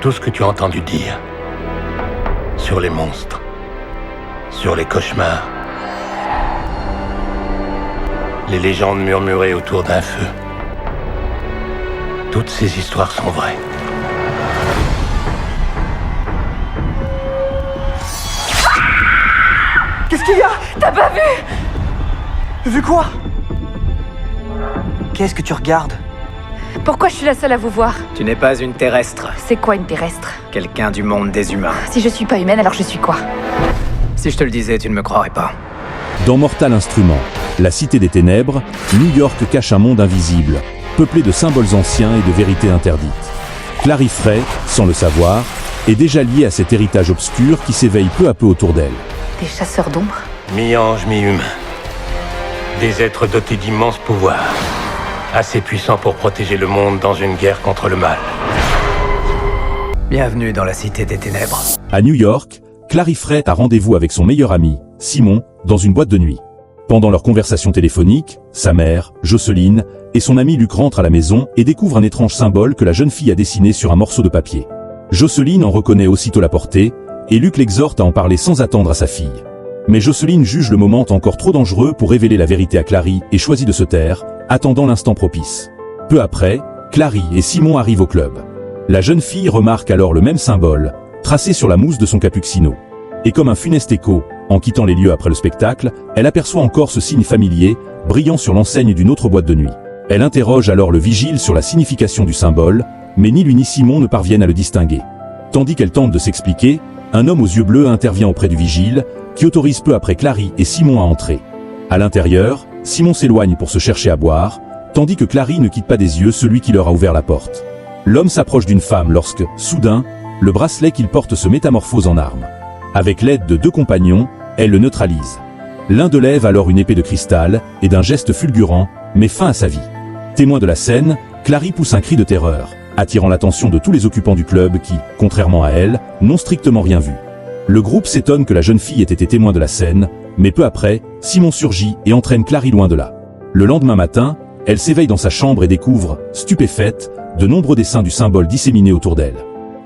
Tout ce que tu as entendu dire sur les monstres, sur les cauchemars, les légendes murmurées autour d'un feu, toutes ces histoires sont vraies. Qu'est-ce qu'il y a? T'as pas vu? Vu quoi? Qu'est-ce que tu regardes? Pourquoi je suis la seule à vous voir? Tu n'es pas une terrestre. C'est quoi une terrestre? Quelqu'un du monde des humains. Si je suis pas humaine, alors je suis quoi? Si je te le disais, tu ne me croirais pas. Dans Mortal Instrument, la cité des ténèbres, New York cache un monde invisible, peuplé de symboles anciens et de vérités interdites. Clary Fray, sans le savoir, est déjà liée à cet héritage obscur qui s'éveille peu à peu autour d'elle. Des chasseurs d'ombre? Mi-ange, mi-humain. Des êtres dotés d'immenses pouvoirs. Assez puissants pour protéger le monde dans une guerre contre le mal. Bienvenue dans la cité des ténèbres. À New York, Clary Fray a rendez-vous avec son meilleur ami, Simon, dans une boîte de nuit. Pendant leur conversation téléphonique, sa mère, Jocelyn, et son ami Luc rentrent à la maison et découvrent un étrange symbole que la jeune fille a dessiné sur un morceau de papier. Jocelyn en reconnaît aussitôt la portée, et Luc l'exhorte à en parler sans attendre à sa fille. Mais Jocelyn juge le moment encore trop dangereux pour révéler la vérité à Clary et choisit de se taire, attendant l'instant propice. Peu après, Clary et Simon arrivent au club. La jeune fille remarque alors le même symbole, tracé sur la mousse de son cappuccino. Et comme un funeste écho, en quittant les lieux après le spectacle, elle aperçoit encore ce signe familier, brillant sur l'enseigne d'une autre boîte de nuit. Elle interroge alors le vigile sur la signification du symbole, mais ni lui ni Simon ne parviennent à le distinguer. Tandis qu'elle tente de s'expliquer, un homme aux yeux bleus intervient auprès du vigile, qui autorise peu après Clary et Simon à entrer. À l'intérieur, Simon s'éloigne pour se chercher à boire, tandis que Clary ne quitte pas des yeux celui qui leur a ouvert la porte. L'homme s'approche d'une femme lorsque, soudain, le bracelet qu'il porte se métamorphose en arme. Avec l'aide de deux compagnons, elle le neutralise. L'un d'eux lève alors une épée de cristal, et d'un geste fulgurant, met fin à sa vie. Témoin de la scène, Clary pousse un cri de terreur, attirant l'attention de tous les occupants du club qui, contrairement à elle, n'ont strictement rien vu. Le groupe s'étonne que la jeune fille ait été témoin de la scène, mais peu après, Simon surgit et entraîne Clary loin de là. Le lendemain matin, elle s'éveille dans sa chambre et découvre, stupéfaite, de nombreux dessins du symbole disséminés autour d'elle.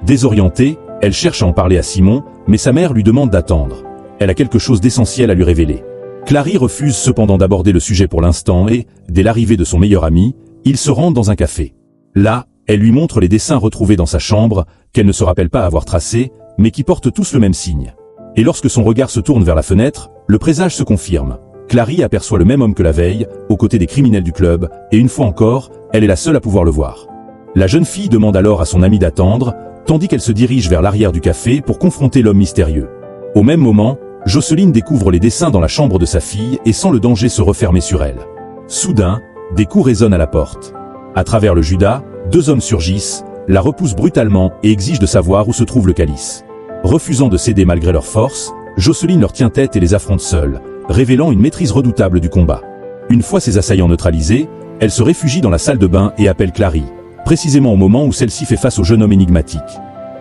Désorientée, elle cherche à en parler à Simon, mais sa mère lui demande d'attendre. Elle a quelque chose d'essentiel à lui révéler. Clary refuse cependant d'aborder le sujet pour l'instant et, dès l'arrivée de son meilleur ami, ils se rendent dans un café. Là, elle lui montre les dessins retrouvés dans sa chambre, qu'elle ne se rappelle pas avoir tracés, mais qui portent tous le même signe. Et lorsque son regard se tourne vers la fenêtre, le présage se confirme. Clary aperçoit le même homme que la veille, aux côtés des criminels du club, et une fois encore, elle est la seule à pouvoir le voir. La jeune fille demande alors à son ami d'attendre, tandis qu'elle se dirige vers l'arrière du café pour confronter l'homme mystérieux. Au même moment, Jocelyn découvre les dessins dans la chambre de sa fille et sent le danger se refermer sur elle. Soudain, des coups résonnent à la porte. À travers le Judas, deux hommes surgissent, la repoussent brutalement et exigent de savoir où se trouve le calice. Refusant de céder malgré leur force, Jocelyn leur tient tête et les affronte seule, révélant une maîtrise redoutable du combat. Une fois ses assaillants neutralisés, elle se réfugie dans la salle de bain et appelle Clary, précisément au moment où celle-ci fait face au jeune homme énigmatique.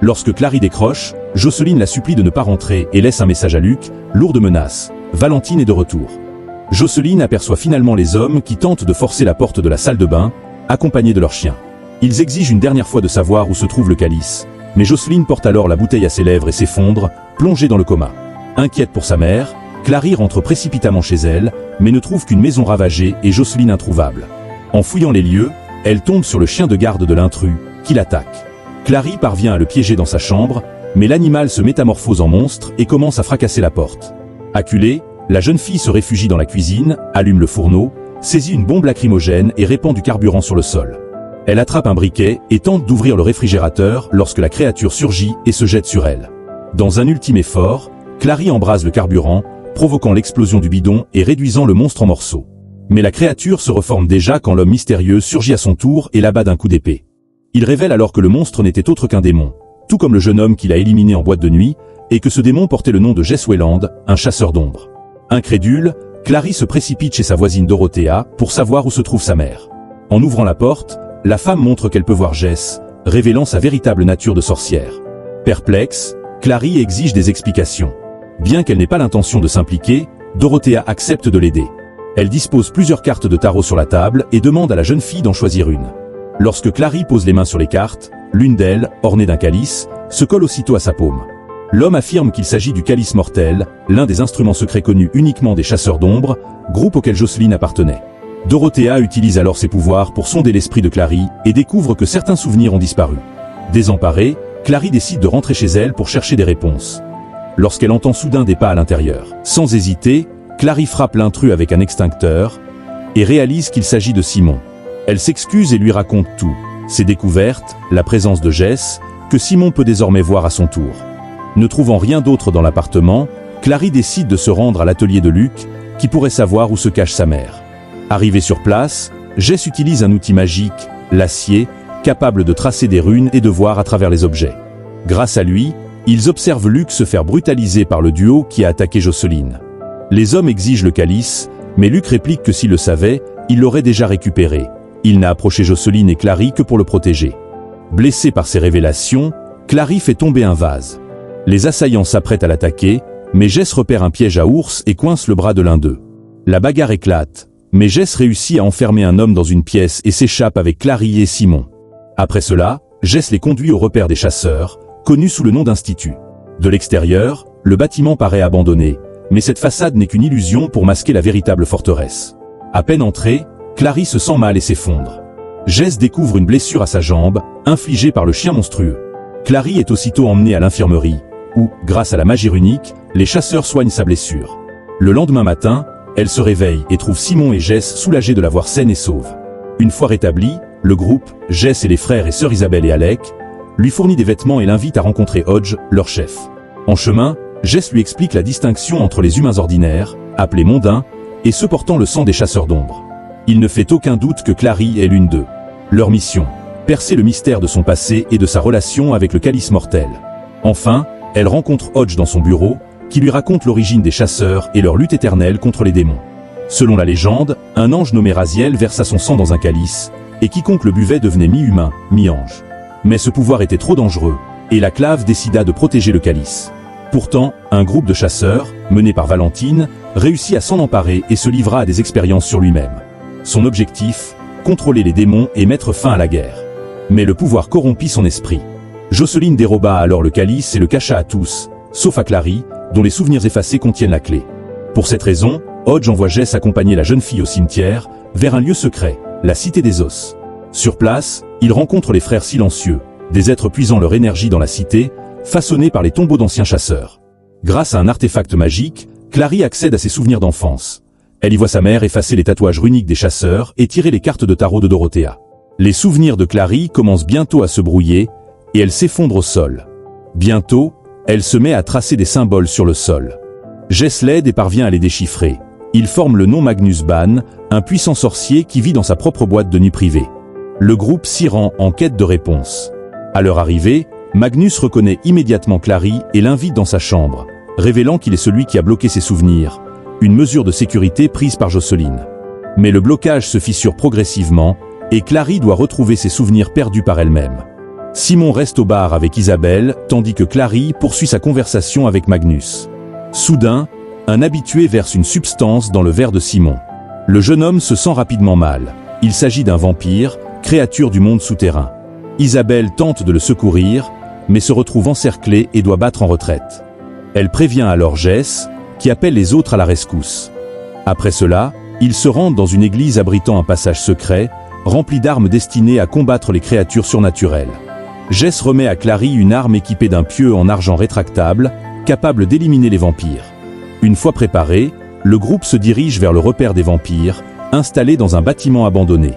Lorsque Clary décroche, Jocelyn la supplie de ne pas rentrer et laisse un message à Luc, lourd de menaces. Valentine est de retour. Jocelyn aperçoit finalement les hommes qui tentent de forcer la porte de la salle de bain, accompagnés de leurs chiens. Ils exigent une dernière fois de savoir où se trouve le calice, mais Jocelyn porte alors la bouteille à ses lèvres et s'effondre, plongée dans le coma. Inquiète pour sa mère, Clary rentre précipitamment chez elle, mais ne trouve qu'une maison ravagée et Jocelyn introuvable. En fouillant les lieux, elle tombe sur le chien de garde de l'intrus, qui l'attaque. Clary parvient à le piéger dans sa chambre, mais l'animal se métamorphose en monstre et commence à fracasser la porte. Acculée, la jeune fille se réfugie dans la cuisine, allume le fourneau, saisit une bombe lacrymogène et répand du carburant sur le sol. Elle attrape un briquet et tente d'ouvrir le réfrigérateur lorsque la créature surgit et se jette sur elle. Dans un ultime effort, Clary embrase le carburant, provoquant l'explosion du bidon et réduisant le monstre en morceaux. Mais la créature se reforme déjà quand l'homme mystérieux surgit à son tour et l'abat d'un coup d'épée. Il révèle alors que le monstre n'était autre qu'un démon, tout comme le jeune homme qu'il a éliminé en boîte de nuit, et que ce démon portait le nom de Jess Wayland, un chasseur d'ombre. Incrédule, Clary se précipite chez sa voisine Dorothea pour savoir où se trouve sa mère. En ouvrant la porte, la femme montre qu'elle peut voir Jess, révélant sa véritable nature de sorcière. Perplexe, Clary exige des explications. Bien qu'elle n'ait pas l'intention de s'impliquer, Dorothea accepte de l'aider. Elle dispose plusieurs cartes de tarot sur la table et demande à la jeune fille d'en choisir une. Lorsque Clary pose les mains sur les cartes, l'une d'elles, ornée d'un calice, se colle aussitôt à sa paume. L'homme affirme qu'il s'agit du calice mortel, l'un des instruments secrets connus uniquement des chasseurs d'ombre, groupe auquel Jocelyne appartenait. Dorothea utilise alors ses pouvoirs pour sonder l'esprit de Clary et découvre que certains souvenirs ont disparu. Désemparée, Clary décide de rentrer chez elle pour chercher des réponses. Lorsqu'elle entend soudain des pas à l'intérieur, sans hésiter, Clary frappe l'intrus avec un extincteur et réalise qu'il s'agit de Simon. Elle s'excuse et lui raconte tout, ses découvertes, la présence de Jess, que Simon peut désormais voir à son tour. Ne trouvant rien d'autre dans l'appartement, Clary décide de se rendre à l'atelier de Luc, qui pourrait savoir où se cache sa mère. Arrivée sur place, Jess utilise un outil magique, l'acier, capable de tracer des runes et de voir à travers les objets. Grâce à lui, ils observent Luc se faire brutaliser par le duo qui a attaqué Jocelyne. Les hommes exigent le calice, mais Luc réplique que s'il le savait, il l'aurait déjà récupéré. Il n'a approché Jocelyne et Clary que pour le protéger. Blessée par ces révélations, Clary fait tomber un vase. Les assaillants s'apprêtent à l'attaquer, mais Jess repère un piège à ours et coince le bras de l'un d'eux. La bagarre éclate, mais Jess réussit à enfermer un homme dans une pièce et s'échappe avec Clary et Simon. Après cela, Jess les conduit au repère des chasseurs, connu sous le nom d'Institut. De l'extérieur, le bâtiment paraît abandonné, mais cette façade n'est qu'une illusion pour masquer la véritable forteresse. À peine entrée, Clary se sent mal et s'effondre. Jess découvre une blessure à sa jambe, infligée par le chien monstrueux. Clary est aussitôt emmenée à l'infirmerie, où, grâce à la magie runique, les chasseurs soignent sa blessure. Le lendemain matin, elle se réveille et trouve Simon et Jess soulagés de la voir saine et sauve. Une fois rétabli, le groupe, Jess et les frères et sœurs Isabelle et Alec, lui fournit des vêtements et l'invite à rencontrer Hodge, leur chef. En chemin, Jess lui explique la distinction entre les humains ordinaires, appelés mondains, et ceux portant le sang des chasseurs d'ombre. Il ne fait aucun doute que Clary est l'une d'eux. Leur mission, percer le mystère de son passé et de sa relation avec le calice mortel. Enfin, elle rencontre Hodge dans son bureau, qui lui raconte l'origine des chasseurs et leur lutte éternelle contre les démons. Selon la légende, un ange nommé Raziel versa son sang dans un calice, et quiconque le buvait devenait mi-humain, mi-ange. Mais ce pouvoir était trop dangereux, et la clave décida de protéger le calice. Pourtant, un groupe de chasseurs, mené par Valentine, réussit à s'en emparer et se livra à des expériences sur lui-même. Son objectif, contrôler les démons et mettre fin à la guerre. Mais le pouvoir corrompit son esprit. Jocelyne déroba alors le calice et le cacha à tous, sauf à Clary, dont les souvenirs effacés contiennent la clé. Pour cette raison, Hodge envoie Jess accompagner la jeune fille au cimetière, vers un lieu secret, la Cité des Os. Sur place, il rencontre les frères silencieux, des êtres puisant leur énergie dans la cité, façonnés par les tombeaux d'anciens chasseurs. Grâce à un artefact magique, Clary accède à ses souvenirs d'enfance. Elle y voit sa mère effacer les tatouages runiques des chasseurs et tirer les cartes de tarot de Dorothea. Les souvenirs de Clary commencent bientôt à se brouiller, et elle s'effondre au sol. Bientôt, elle se met à tracer des symboles sur le sol. Jess l'aide et parvient à les déchiffrer. Il forme le nom Magnus Ban, un puissant sorcier qui vit dans sa propre boîte de nuit privée. Le groupe s'y rend en quête de réponses. À leur arrivée, Magnus reconnaît immédiatement Clary et l'invite dans sa chambre, révélant qu'il est celui qui a bloqué ses souvenirs, une mesure de sécurité prise par Jocelyne. Mais le blocage se fissure progressivement, et Clary doit retrouver ses souvenirs perdus par elle-même. Simon reste au bar avec Isabelle, tandis que Clary poursuit sa conversation avec Magnus. Soudain, un habitué verse une substance dans le verre de Simon. Le jeune homme se sent rapidement mal. Il s'agit d'un vampire, créature du monde souterrain. Isabelle tente de le secourir, mais se retrouve encerclée et doit battre en retraite. Elle prévient alors Jess, qui appelle les autres à la rescousse. Après cela, ils se rendent dans une église abritant un passage secret, rempli d'armes destinées à combattre les créatures surnaturelles. Jess remet à Clary une arme équipée d'un pieu en argent rétractable, capable d'éliminer les vampires. Une fois préparé, le groupe se dirige vers le repère des vampires, installé dans un bâtiment abandonné.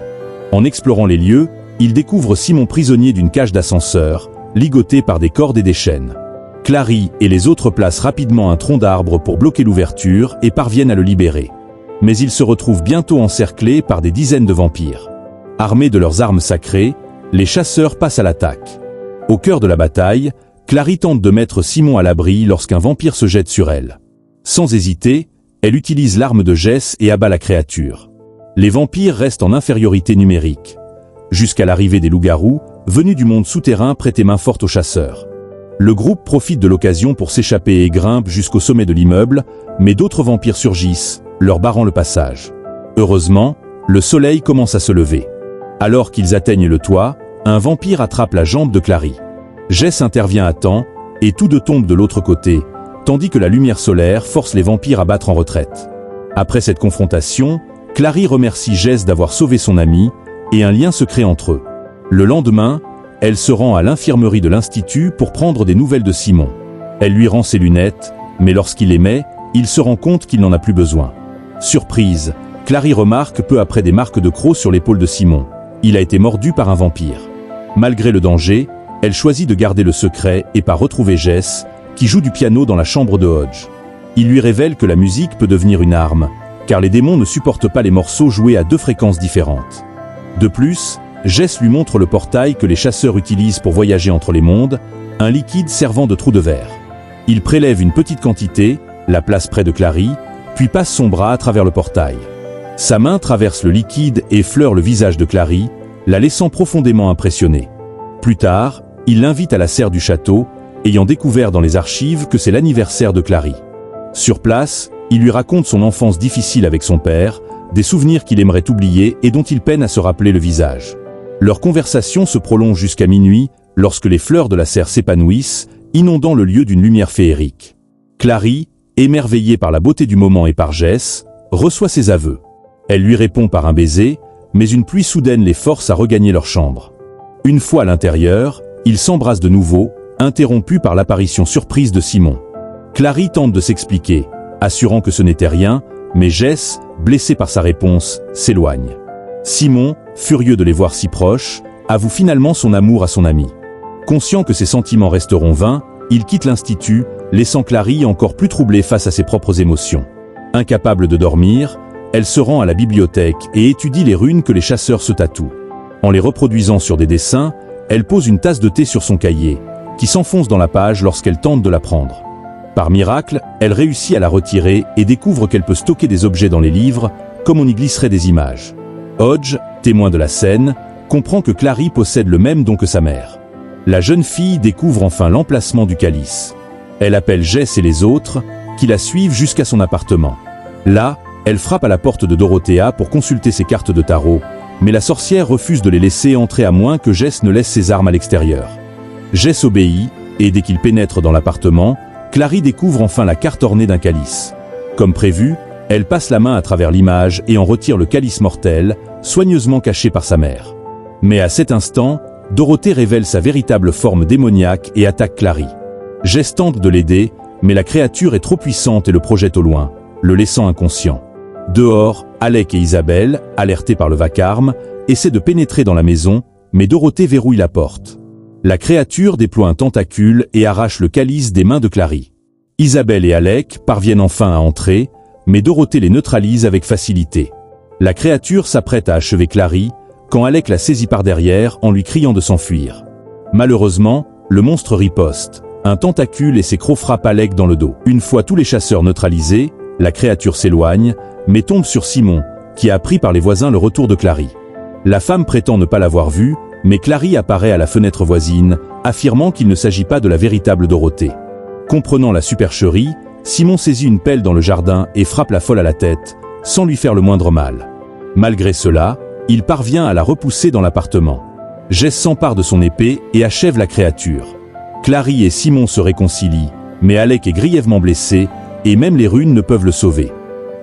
En explorant les lieux, ils découvrent Simon prisonnier d'une cage d'ascenseur, ligoté par des cordes et des chaînes. Clary et les autres placent rapidement un tronc d'arbre pour bloquer l'ouverture et parviennent à le libérer. Mais ils se retrouvent bientôt encerclés par des dizaines de vampires. Armés de leurs armes sacrées, les chasseurs passent à l'attaque. Au cœur de la bataille, Clary tente de mettre Simon à l'abri lorsqu'un vampire se jette sur elle. Sans hésiter, elle utilise l'arme de Jess et abat la créature. Les vampires restent en infériorité numérique. Jusqu'à l'arrivée des loups-garous, venus du monde souterrain prêter main forte aux chasseurs. Le groupe profite de l'occasion pour s'échapper et grimpe jusqu'au sommet de l'immeuble, mais d'autres vampires surgissent, leur barrant le passage. Heureusement, le soleil commence à se lever. Alors qu'ils atteignent le toit, un vampire attrape la jambe de Clary. Jess intervient à temps, et tous deux tombent de l'autre côté, tandis que la lumière solaire force les vampires à battre en retraite. Après cette confrontation, Clary remercie Jess d'avoir sauvé son ami, et un lien se crée entre eux. Le lendemain, elle se rend à l'infirmerie de l'Institut pour prendre des nouvelles de Simon. Elle lui rend ses lunettes, mais lorsqu'il les met, il se rend compte qu'il n'en a plus besoin. Surprise, Clary remarque peu après des marques de crocs sur l'épaule de Simon. Il a été mordu par un vampire. Malgré le danger, elle choisit de garder le secret et part retrouver Jess, qui joue du piano dans la chambre de Hodge. Il lui révèle que la musique peut devenir une arme, car les démons ne supportent pas les morceaux joués à 2 fréquences différentes. De plus, Jess lui montre le portail que les chasseurs utilisent pour voyager entre les mondes, un liquide servant de trou de verre. Il prélève une petite quantité, la place près de Clary, puis passe son bras à travers le portail. Sa main traverse le liquide et effleure le visage de Clary, la laissant profondément impressionnée. Plus tard, il l'invite à la serre du château, ayant découvert dans les archives que c'est l'anniversaire de Clary. Sur place, il lui raconte son enfance difficile avec son père, des souvenirs qu'il aimerait oublier et dont il peine à se rappeler le visage. Leur conversation se prolonge jusqu'à minuit, lorsque les fleurs de la serre s'épanouissent, inondant le lieu d'une lumière féerique. Clary, émerveillée par la beauté du moment et par Jess, reçoit ses aveux. Elle lui répond par un baiser, mais une pluie soudaine les force à regagner leur chambre. Une fois à l'intérieur, ils s'embrassent de nouveau, interrompus par l'apparition surprise de Simon. Clary tente de s'expliquer, assurant que ce n'était rien, mais Jess, blessée par sa réponse, s'éloigne. Simon, furieux de les voir si proches, avoue finalement son amour à son ami. Conscient que ses sentiments resteront vains, il quitte l'Institut, laissant Clary encore plus troublée face à ses propres émotions. Incapable de dormir, elle se rend à la bibliothèque et étudie les runes que les chasseurs se tatouent. En les reproduisant sur des dessins, elle pose une tasse de thé sur son cahier, qui s'enfonce dans la page lorsqu'elle tente de la prendre. Par miracle, elle réussit à la retirer et découvre qu'elle peut stocker des objets dans les livres, comme on y glisserait des images. Hodge, témoin de la scène, comprend que Clary possède le même don que sa mère. La jeune fille découvre enfin l'emplacement du calice. Elle appelle Jess et les autres, qui la suivent jusqu'à son appartement. Là, elle frappe à la porte de Dorothea pour consulter ses cartes de tarot, mais la sorcière refuse de les laisser entrer à moins que Jess ne laisse ses armes à l'extérieur. Jess obéit, et dès qu'il pénètre dans l'appartement, Clary découvre enfin la carte ornée d'un calice. Comme prévu, elle passe la main à travers l'image et en retire le calice mortel, soigneusement caché par sa mère. Mais à cet instant, Dorothée révèle sa véritable forme démoniaque et attaque Clary. Jess tente de l'aider, mais la créature est trop puissante et le projette au loin, le laissant inconscient. Dehors, Alec et Isabelle, alertés par le vacarme, essaient de pénétrer dans la maison, mais Dorothée verrouille la porte. La créature déploie un tentacule et arrache le calice des mains de Clary. Isabelle et Alec parviennent enfin à entrer, mais Dorothée les neutralise avec facilité. La créature s'apprête à achever Clary, quand Alec la saisit par derrière en lui criant de s'enfuir. Malheureusement, le monstre riposte. Un tentacule et ses crocs frappent Alec dans le dos. Une fois tous les chasseurs neutralisés, la créature s'éloigne, mais tombe sur Simon, qui a appris par les voisins le retour de Clary. La femme prétend ne pas l'avoir vue, mais Clary apparaît à la fenêtre voisine, affirmant qu'il ne s'agit pas de la véritable Dorothée. Comprenant la supercherie, Simon saisit une pelle dans le jardin et frappe la folle à la tête, sans lui faire le moindre mal. Malgré cela, il parvient à la repousser dans l'appartement. Jess s'empare de son épée et achève la créature. Clary et Simon se réconcilient, mais Alec est grièvement blessé, et même les runes ne peuvent le sauver.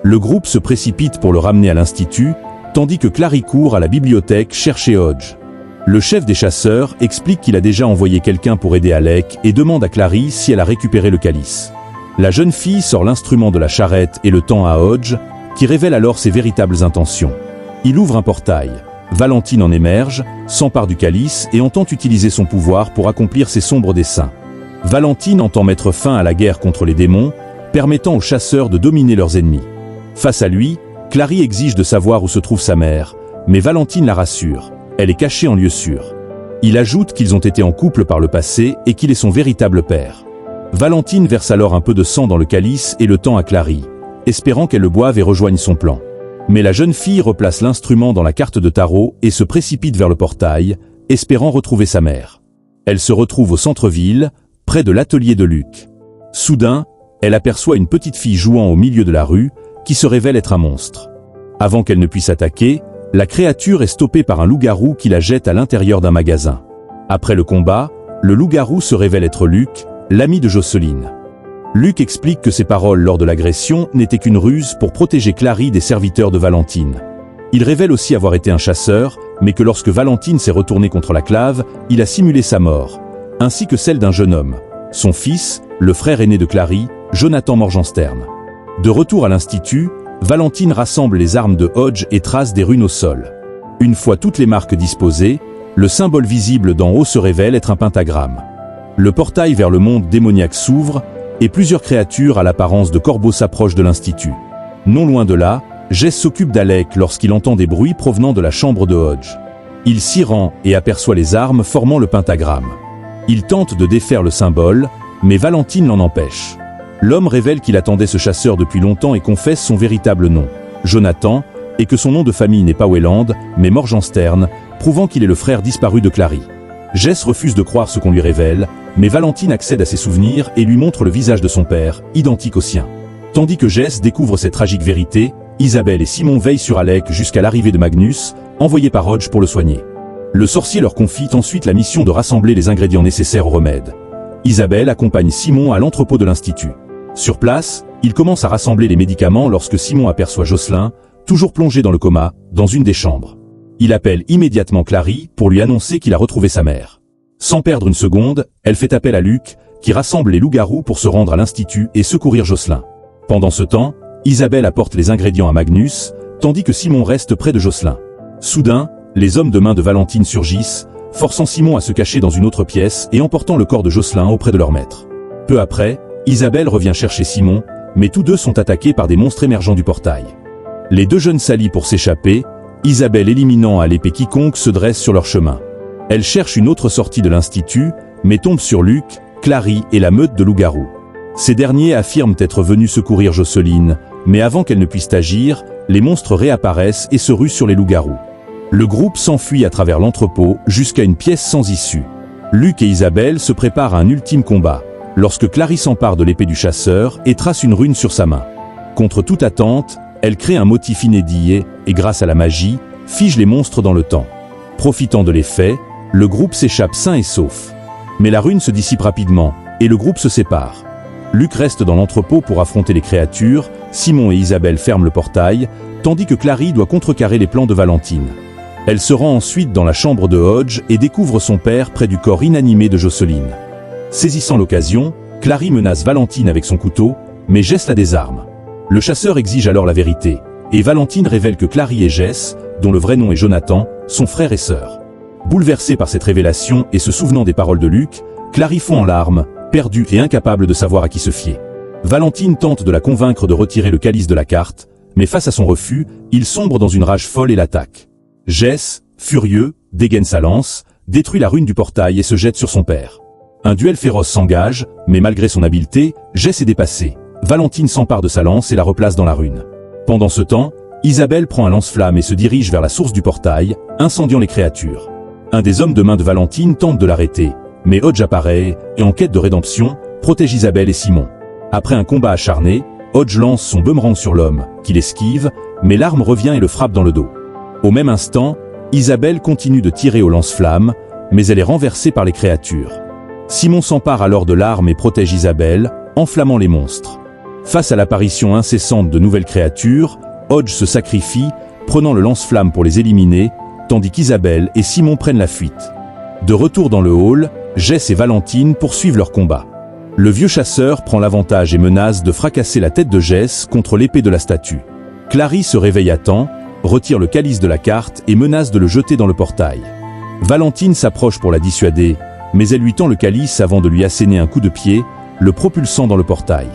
Le groupe se précipite pour le ramener à l'Institut, tandis que Clary court à la bibliothèque chercher Hodge. Le chef des chasseurs explique qu'il a déjà envoyé quelqu'un pour aider Alec et demande à Clary si elle a récupéré le calice. La jeune fille sort l'instrument de la charrette et le tend à Hodge, qui révèle alors ses véritables intentions. Il ouvre un portail. Valentine en émerge, s'empare du calice et entend utiliser son pouvoir pour accomplir ses sombres desseins. Valentine entend mettre fin à la guerre contre les démons, permettant aux chasseurs de dominer leurs ennemis. Face à lui, Clary exige de savoir où se trouve sa mère, mais Valentine la rassure. Elle est cachée en lieu sûr. Il ajoute qu'ils ont été en couple par le passé et qu'il est son véritable père. Valentine verse alors un peu de sang dans le calice et le tend à Clary, espérant qu'elle le boive et rejoigne son plan. Mais la jeune fille replace l'instrument dans la carte de tarot et se précipite vers le portail, espérant retrouver sa mère. Elle se retrouve au centre-ville, près de l'atelier de Luc. Soudain, elle aperçoit une petite fille jouant au milieu de la rue, qui se révèle être un monstre. Avant qu'elle ne puisse attaquer, La créature est stoppée par un loup-garou qui la jette à l'intérieur d'un magasin. Après le combat, le loup-garou se révèle être Luke, l'ami de Jocelyn. Luke explique que ses paroles lors de l'agression n'étaient qu'une ruse pour protéger Clary des serviteurs de Valentine. Il révèle aussi avoir été un chasseur, mais que lorsque Valentine s'est retournée contre la clave, il a simulé sa mort, ainsi que celle d'un jeune homme, son fils, le frère aîné de Clary, Jonathan Morgenstern. De retour à l'Institut, Valentine rassemble les armes de Hodge et trace des runes au sol. Une fois toutes les marques disposées, le symbole visible d'en haut se révèle être un pentagramme. Le portail vers le monde démoniaque s'ouvre, et plusieurs créatures à l'apparence de corbeaux s'approchent de l'Institut. Non loin de là, Jess s'occupe d'Alec lorsqu'il entend des bruits provenant de la chambre de Hodge. Il s'y rend et aperçoit les armes formant le pentagramme. Il tente de défaire le symbole, mais Valentine l'en empêche. L'homme révèle qu'il attendait ce chasseur depuis longtemps et confesse son véritable nom, Jonathan, et que son nom de famille n'est pas Wayland, mais Morgenstern, prouvant qu'il est le frère disparu de Clary. Jess refuse de croire ce qu'on lui révèle, mais Valentine accède à ses souvenirs et lui montre le visage de son père, identique au sien. Tandis que Jess découvre cette tragique vérité, Isabelle et Simon veillent sur Alec jusqu'à l'arrivée de Magnus, envoyé par Hodge pour le soigner. Le sorcier leur confie ensuite la mission de rassembler les ingrédients nécessaires au remède. Isabelle accompagne Simon à l'entrepôt de l'Institut. Sur place, il commence à rassembler les médicaments lorsque Simon aperçoit Jocelyn, toujours plongé dans le coma, dans une des chambres. Il appelle immédiatement Clary pour lui annoncer qu'il a retrouvé sa mère. Sans perdre une seconde, elle fait appel à Luke, qui rassemble les loups-garous pour se rendre à l'Institut et secourir Jocelyn. Pendant ce temps, Isabelle apporte les ingrédients à Magnus, tandis que Simon reste près de Jocelyn. Soudain, les hommes de main de Valentine surgissent, forçant Simon à se cacher dans une autre pièce et emportant le corps de Jocelyn auprès de leur maître. Peu après, Isabelle revient chercher Simon, mais tous deux sont attaqués par des monstres émergeants du portail. Les deux jeunes s'allient pour s'échapper, Isabelle éliminant à l'épée quiconque se dresse sur leur chemin. Elle cherche une autre sortie de l'Institut, mais tombe sur Luke, Clary et la meute de loups-garous. Ces derniers affirment être venus secourir Jocelyn, mais avant qu'elle ne puisse agir, les monstres réapparaissent et se ruent sur les loups-garous. Le groupe s'enfuit à travers l'entrepôt jusqu'à une pièce sans issue. Luke et Isabelle se préparent à un ultime combat, lorsque Clary s'empare de l'épée du chasseur et trace une rune sur sa main. Contre toute attente, elle crée un motif inédit et grâce à la magie, fige les monstres dans le temps. Profitant de l'effet, le groupe s'échappe sain et sauf. Mais la rune se dissipe rapidement, et le groupe se sépare. Luke reste dans l'entrepôt pour affronter les créatures, Simon et Isabelle ferment le portail, tandis que Clary doit contrecarrer les plans de Valentine. Elle se rend ensuite dans la chambre de Hodge et découvre son père près du corps inanimé de Jocelyn. Saisissant l'occasion, Clary menace Valentine avec son couteau, mais Jess la désarme. Le chasseur exige alors la vérité, et Valentine révèle que Clary et Jess, dont le vrai nom est Jonathan, sont frères et sœurs. Bouleversée par cette révélation et se souvenant des paroles de Luke, Clary fond en larmes, perdue et incapable de savoir à qui se fier. Valentine tente de la convaincre de retirer le calice de la carte, mais face à son refus, il sombre dans une rage folle et l'attaque. Jess, furieux, dégaine sa lance, détruit la rune du portail et se jette sur son père. Un duel féroce s'engage, mais malgré son habileté, Jess est dépassée. Valentine s'empare de sa lance et la replace dans la rune. Pendant ce temps, Isabelle prend un lance-flamme et se dirige vers la source du portail, incendiant les créatures. Un des hommes de main de Valentine tente de l'arrêter, mais Hodge apparaît et en quête de rédemption, protège Isabelle et Simon. Après un combat acharné, Hodge lance son boomerang sur l'homme, qui l'esquive, mais l'arme revient et le frappe dans le dos. Au même instant, Isabelle continue de tirer au lance-flamme, mais elle est renversée par les créatures. Simon s'empare alors de l'arme et protège Isabelle, enflammant les monstres. Face à l'apparition incessante de nouvelles créatures, Hodge se sacrifie, prenant le lance-flamme pour les éliminer, tandis qu'Isabelle et Simon prennent la fuite. De retour dans le hall, Jess et Valentine poursuivent leur combat. Le vieux chasseur prend l'avantage et menace de fracasser la tête de Jess contre l'épée de la statue. Clary se réveille à temps, retire le calice de la carte et menace de le jeter dans le portail. Valentine s'approche pour la dissuader, mais elle lui tend le calice avant de lui asséner un coup de pied, le propulsant dans le portail.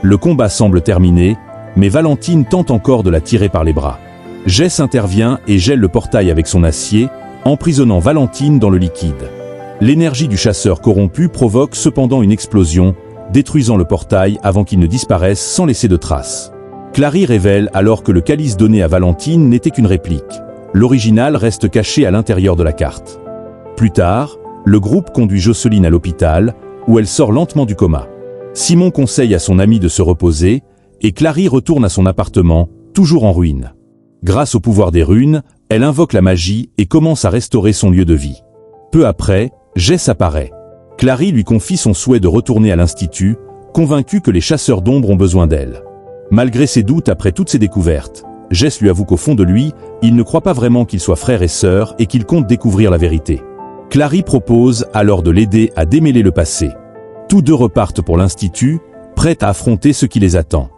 Le combat semble terminé, mais Valentine tente encore de la tirer par les bras. Jess intervient et gèle le portail avec son acier, emprisonnant Valentine dans le liquide. L'énergie du chasseur corrompu provoque cependant une explosion, détruisant le portail avant qu'il ne disparaisse sans laisser de traces. Clary révèle alors que le calice donné à Valentine n'était qu'une réplique. L'original reste caché à l'intérieur de la carte. Plus tard, le groupe conduit Jocelyn à l'hôpital, où elle sort lentement du coma. Simon conseille à son ami de se reposer, et Clary retourne à son appartement, toujours en ruine. Grâce au pouvoir des runes, Elle invoque la magie et commence à restaurer son lieu de vie. Peu après, Jess apparaît. Clary lui confie son souhait de retourner à l'Institut, convaincue que les chasseurs d'ombre ont besoin d'elle. Malgré ses doutes après toutes ces découvertes, Jess lui avoue qu'au fond de lui, il ne croit pas vraiment qu'ils soient frères et sœurs et qu'il compte découvrir la vérité. Clary propose alors de l'aider à démêler le passé. Tous deux repartent pour l'Institut, prêts à affronter ce qui les attend.